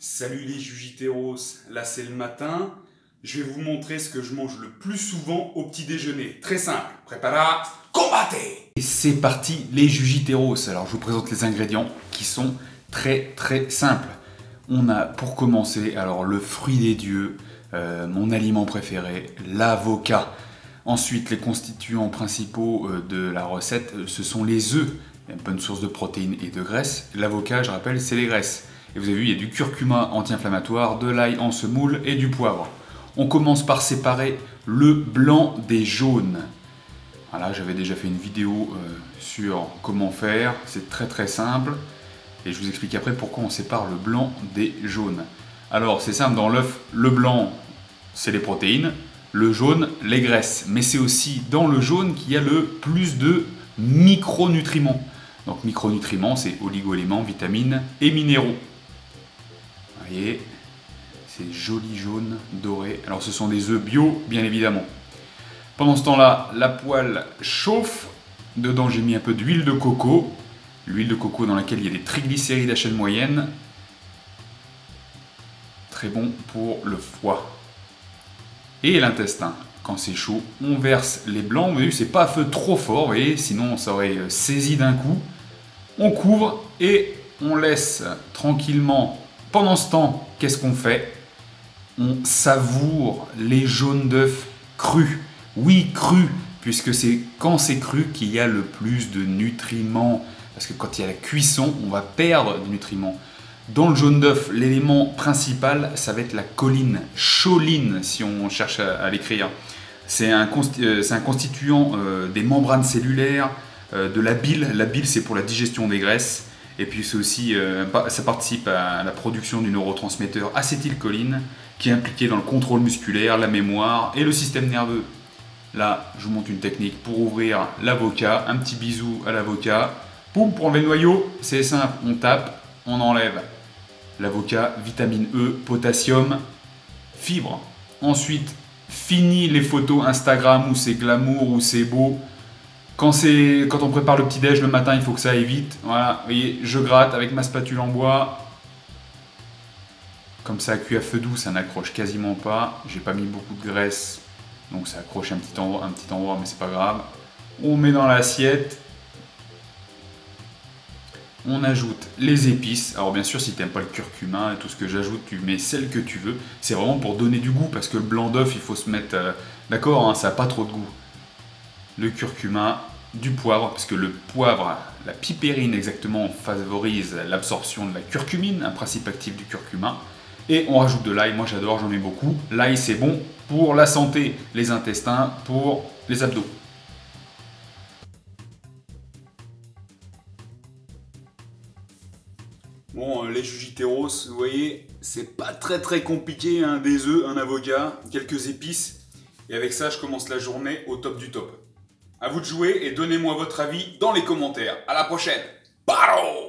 Salut les Jujiteros, là c'est le matin. Je vais vous montrer ce que je mange le plus souvent au petit déjeuner. Très simple, prépara, combattez! Et c'est parti les Jujiteros. Alors je vous présente les ingrédients qui sont très simples. On a pour commencer alors le fruit des dieux, mon aliment préféré, l'avocat. Ensuite les constituants principaux de la recette, ce sont les œufs. Une bonne source de protéines et de graisse. L'avocat, je rappelle, c'est les graisses. Et vous avez vu, il y a du curcuma anti-inflammatoire, de l'ail en semoule et du poivre. On commence par séparer le blanc des jaunes. Voilà, j'avais déjà fait une vidéo sur comment faire. C'est très simple. Et je vous explique après pourquoi on sépare le blanc des jaunes. Alors, c'est simple, dans l'œuf, le blanc, c'est les protéines. Le jaune, les graisses. Mais c'est aussi dans le jaune qu'il y a le plus de micronutriments. Donc micronutriments, c'est oligo-éléments, vitamines et minéraux. Vous voyez, c'est joli jaune, doré. Alors ce sont des œufs bio, bien évidemment. Pendant ce temps-là, la poêle chauffe. Dedans, j'ai mis un peu d'huile de coco. L'huile de coco dans laquelle il y a des triglycérides à chaîne moyenne. Très bon pour le foie. Et l'intestin. Quand c'est chaud, on verse les blancs. Vous voyez, c'est pas à feu trop fort, vous voyez, sinon ça aurait saisi d'un coup. On couvre et on laisse tranquillement. Pendant ce temps, qu'est-ce qu'on fait? On savoure les jaunes d'œufs crus. Oui, crus, puisque c'est quand c'est cru qu'il y a le plus de nutriments. Parce que quand il y a la cuisson, on va perdre des nutriments. Dans le jaune d'œuf, l'élément principal, ça va être la choline, choline si on cherche à l'écrire. C'est un constituant des membranes cellulaires, de la bile. La bile, c'est pour la digestion des graisses. Et puis c'est aussi, ça participe à la production du neurotransmetteur acétylcholine, qui est impliqué dans le contrôle musculaire, la mémoire et le système nerveux. Là, je vous montre une technique pour ouvrir l'avocat. Un petit bisou à l'avocat. Poum, pour enlever le noyau, c'est simple. On tape, on enlève. L'avocat, vitamine E, potassium, fibres. Ensuite, fini les photos Instagram où c'est glamour, où c'est beau. Quand on prépare le petit-déj le matin, il faut que ça aille vite. Voilà, vous voyez, je gratte avec ma spatule en bois. Comme ça, cuit à feu doux, ça n'accroche quasiment pas. J'ai pas mis beaucoup de graisse, donc ça accroche un petit endroit, mais c'est pas grave. On met dans l'assiette. On ajoute les épices. Alors bien sûr, si tu n'aimes pas le curcuma et tout ce que j'ajoute, tu mets celle que tu veux. C'est vraiment pour donner du goût, parce que le blanc d'œuf, il faut se mettre... D'accord, hein, ça n'a pas trop de goût. Le curcuma, du poivre, parce que le poivre, la pipérine exactement, favorise l'absorption de la curcumine, un principe actif du curcuma. Et on rajoute de l'ail, moi j'adore, j'en mets beaucoup. L'ail c'est bon pour la santé, les intestins, pour les abdos. Bon, les Jujiteros, vous voyez, c'est pas très compliqué, hein, des œufs, un avocat, quelques épices. Et avec ça, je commence la journée au top du top. À vous de jouer et donnez-moi votre avis dans les commentaires. À la prochaine. Paro!